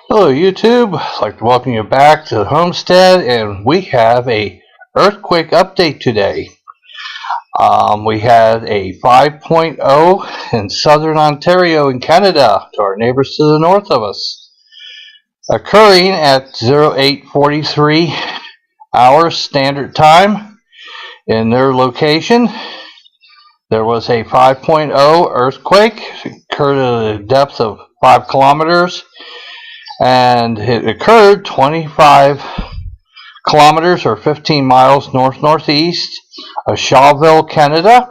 Hello YouTube, I'd like to welcome you back to the homestead, and we have a earthquake update today. We had a 5.0 in southern Ontario in Canada, to our neighbors to the north of us, occurring at 0843 hours standard time in their location. There was a 5.0 earthquake, occurred at a depth of 5 kilometers. And it occurred 25 kilometers or 15 miles north-northeast of Shawville, Canada,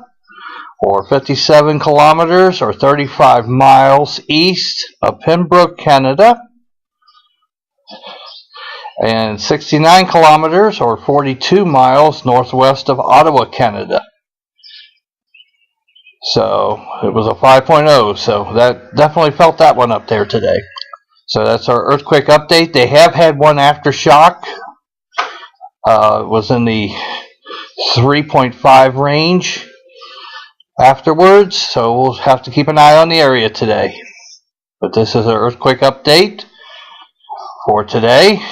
or 57 kilometers or 35 miles east of Pembroke, Canada, and 69 kilometers or 42 miles northwest of Ottawa, Canada. So it was a 5.0, so that definitely felt that one up there today. So that's our earthquake update. They have had one aftershock. It was in the 3.5 range afterwards, so we'll have to keep an eye on the area today. But this is our earthquake update for today,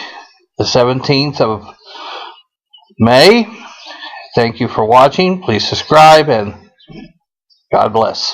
the 17th of May. Thank you for watching. Please subscribe, and God bless.